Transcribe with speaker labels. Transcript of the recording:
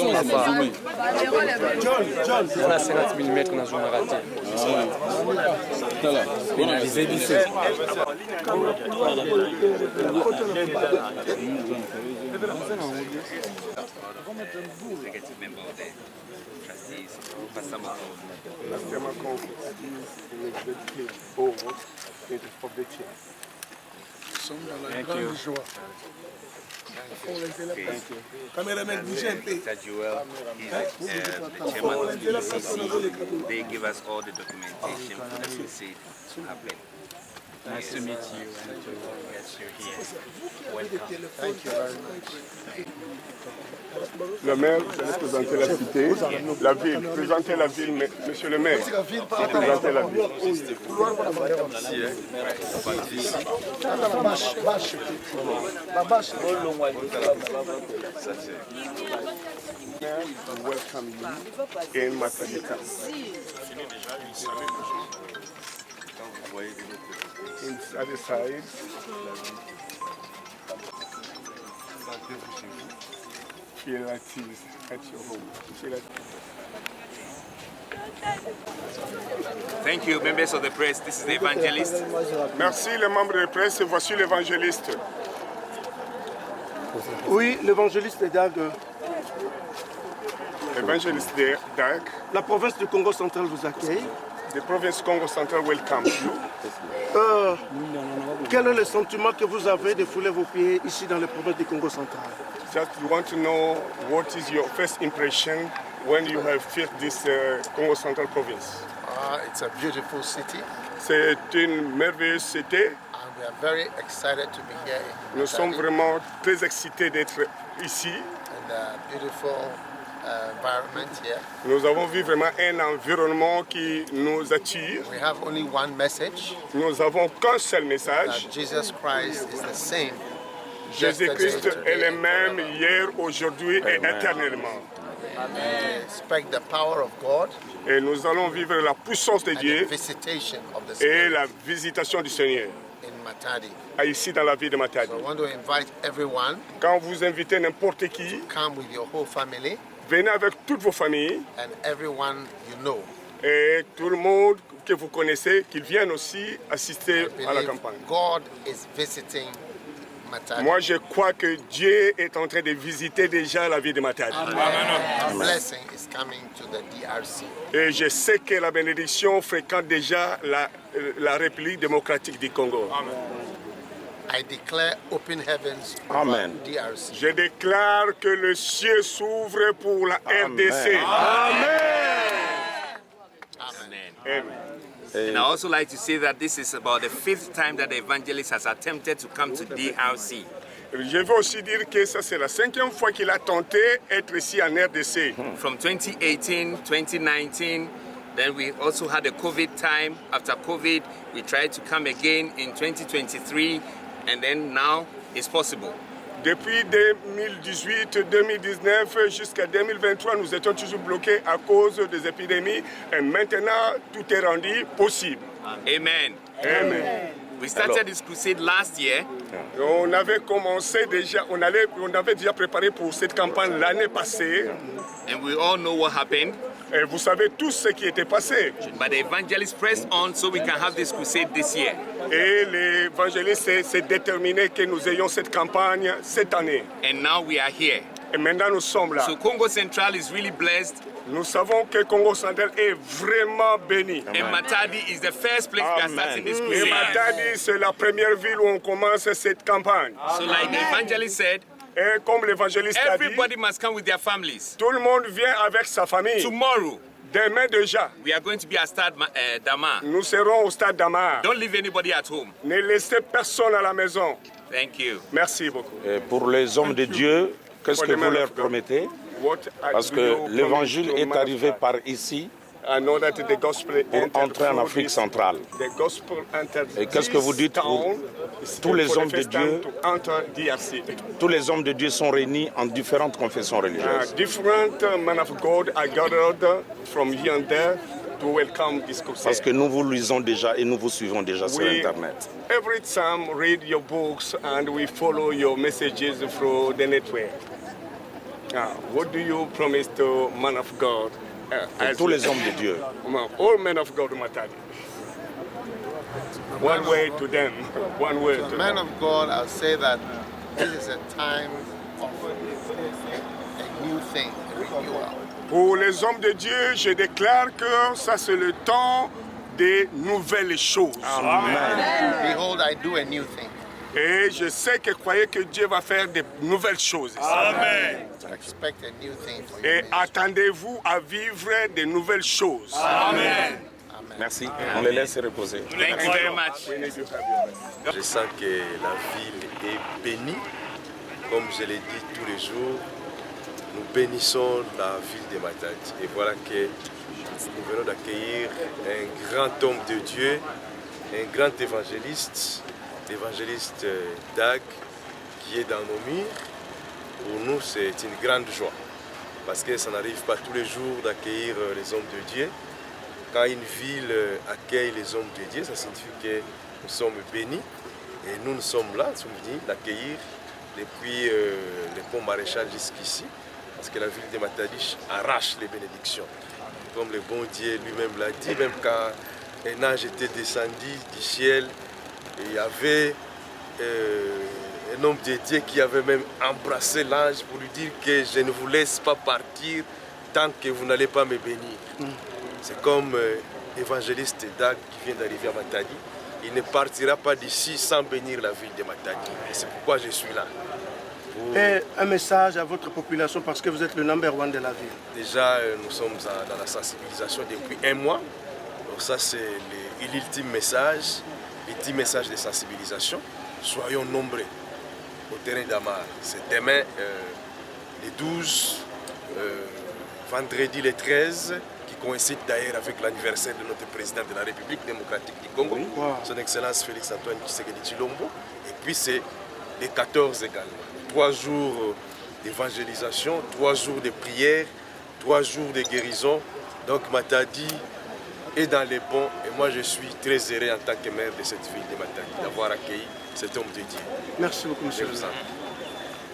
Speaker 1: On a 50 mm na zona raté. Pénalisé 17.
Speaker 2: Cameraman, Mr. Joel, he's the chairman of the ECC. They give us all the documentation for the crusade to happen.
Speaker 1: Nice to meet you and to get you here. Welcome.
Speaker 3: Thank you very much. Le maire, vous allez présenter la cité, la ville, présenter la ville, monsieur le maire, présenter la ville. Welcome you in Matadika. Inside the side. Feel like he's at your home.
Speaker 2: Thank you, members of the press. This is the evangelist.
Speaker 3: Merci les membres de la presse. Voici l'évangéliste.
Speaker 4: Oui, l'évangéliste Dag.
Speaker 3: L'évangéliste Dag.
Speaker 4: La province du Congo central vous accueille.
Speaker 3: The province Congo central welcome you.
Speaker 4: Quel est le sentiment que vous avez de fouler vos pieds ici dans la province du Congo central?
Speaker 3: Just want to know what is your first impression when you have felt this Congo Central province.
Speaker 5: It's a beautiful city.
Speaker 3: C'est une merveilleuse cité.
Speaker 5: And we are very excited to be here.
Speaker 3: Nous sommes vraiment très excités d'être ici.
Speaker 5: And a beautiful environment here.
Speaker 3: Nous avons vu vraiment un environnement qui nous attire.
Speaker 5: We have only one message.
Speaker 3: Nous n'avons qu'un seul message.
Speaker 5: That Jesus Christ is the same.
Speaker 3: Jésus-Christ est le même hier, aujourd'hui et éternellement.
Speaker 5: Expect the power of God.
Speaker 3: Et nous allons vivre la puissance de Dieu et la visitation du Seigneur ici dans la ville de Matadi.
Speaker 5: So I want to invite everyone.
Speaker 3: Quand vous invitez n'importe qui,
Speaker 5: come with your whole family.
Speaker 3: Venez avec toutes vos familles.
Speaker 5: And everyone you know.
Speaker 3: Et tout le monde que vous connaissez, qu'ils viennent aussi assister à la campagne.
Speaker 5: God is visiting Matadi.
Speaker 3: Moi, je crois que Dieu est en train de visiter déjà la ville de Matadi.
Speaker 5: Amen. Blessing is coming to the DRC.
Speaker 3: Et je sais que la bénédiction fréquente déjà la République démocratique du Congo.
Speaker 5: Amen. I declare open heavens
Speaker 3: Amen.
Speaker 5: For DRC.
Speaker 3: Je déclare que le ciel s'ouvre pour la RDC.
Speaker 5: Amen.
Speaker 2: Amen. Amen. And I also like to say that this is about the 5th time that the evangelist has attempted to come to DRC.
Speaker 3: Je veux aussi dire que ça c'est la 5e fois qu'il a tenté d'être ici en RDC.
Speaker 2: From 2018, 2019, then we also had a COVID time. After COVID, we tried to come again in 2023, and then now it's possible.
Speaker 3: Depuis 2018-2019 jusqu'à 2023, nous étions toujours bloqués à cause des épidémies. Et maintenant, tout est rendu possible.
Speaker 2: Amen.
Speaker 3: Amen.
Speaker 2: We started this crusade last year.
Speaker 3: On avait commencé déjà, on avait déjà préparé pour cette campagne l'année passée.
Speaker 2: And we all know what happened.
Speaker 3: Et vous savez tout ce qui était passé.
Speaker 2: But the evangelist pressed on so we can have this crusade this year.
Speaker 3: Et l'évangéliste s'est déterminé que nous ayons cette campagne cette année.
Speaker 2: And now we are here.
Speaker 3: Et maintenant nous sommes là.
Speaker 2: So Congo Central is really blessed.
Speaker 3: Nous savons que Congo Central est vraiment béni.
Speaker 2: And Matadi is the first place we are starting this crusade.
Speaker 3: Et Matadi, c'est la première ville où on commence cette campagne.
Speaker 2: So like the evangelist said,
Speaker 3: et comme l'évangéliste a dit,
Speaker 2: everybody must come with their families.
Speaker 3: Tout le monde vient avec sa famille.
Speaker 2: Tomorrow,
Speaker 3: demain déjà,
Speaker 2: we are going to be at Stade Damar.
Speaker 3: Nous serons au stade Damar.
Speaker 2: Don't leave anybody at home.
Speaker 3: Ne laissez personne à la maison.
Speaker 2: Thank you.
Speaker 3: Merci beaucoup.
Speaker 6: Et pour les hommes de Dieu, qu'est-ce que vous leur promettez? Parce que l'évangile est arrivé par ici pour entrer en Afrique centrale. Et qu'est-ce que vous dites pour tous les hommes de Dieu? Tous les hommes de Dieu sont réunis en différentes confessions religieuses.
Speaker 3: Different men of God are gathered from here and there to welcome this crusade.
Speaker 6: Parce que nous vous lisons déjà et nous vous suivons déjà sur Internet.
Speaker 3: Every time read your books and we follow your messages through the network. What do you promise to man of God?
Speaker 6: Tous les hommes de Dieu.
Speaker 3: All men of God, Matadi. One word to them. One word to
Speaker 5: Man
Speaker 3: them.
Speaker 5: of God, I'll say that this is a time of a new thing, a renewal.
Speaker 3: Pour les hommes de Dieu, je déclare que ça c'est le temps des nouvelles choses.
Speaker 6: Amen.
Speaker 5: Behold, I do a new thing.
Speaker 3: Et je sais que croyez que Dieu va faire de nouvelles choses.
Speaker 1: Amen.
Speaker 5: Expect a new thing for
Speaker 3: Et
Speaker 5: you.
Speaker 3: attendez-vous à vivre de nouvelles choses.
Speaker 1: Amen.
Speaker 6: Merci. On les laisse reposer.
Speaker 2: Thank you very much.
Speaker 7: Je sens que la ville est bénie. Comme je l'ai dit tous les jours, nous bénissons la ville de Matadi. Et voilà que nous venons d'accueillir un grand homme de Dieu, un grand évangéliste, l'évangéliste Dag, qui est dans nos murs. Pour nous, c'est une grande joie. Parce que ça n'arrive pas tous les jours d'accueillir les hommes de Dieu. Quand une ville accueille les hommes de Dieu, ça signifie que nous sommes bénis. Et nous sommes là, nous sommes venus l'accueillir depuis le pont Maréchal jusqu'ici. Parce que la ville de Matadi arrache les bénédictions. Comme le bon Dieu lui-même l'a dit, même quand un ange était descendu du ciel, il y avait un homme de Dieu qui avait même embrassé l'ange pour lui dire que je ne vous laisse pas partir tant que vous n'allez pas me bénir. C'est comme l'évangéliste Dag qui vient d'arriver à Matadi. Il ne partira pas d'ici sans bénir la ville de Matadi. Et c'est pourquoi je suis là.
Speaker 4: Et un message à votre population parce que vous êtes le number one de la ville.
Speaker 7: Déjà, nous sommes dans la sensibilisation depuis un mois. Donc ça, c'est l'ultime message de sensibilisation. Soyons nombreux au terrain d'Amar. C'est demain, le 12, vendredi le 13, qui coïncide d'ailleurs avec l'anniversaire de notre président de la République démocratique du Congo, son Excellence Félix-Antoine Tshisekedi Tshilombo. Et puis c'est les 14 également. 3 jours d'évangélisation, 3 jours de prière, 3 jours de guérison. Donc Matadi est dans les bons et moi je suis très heureux en tant que maire de cette ville de Matadi d'avoir accueilli cet homme de Dieu.
Speaker 4: Merci beaucoup, monsieur.
Speaker 7: Je vous en prie.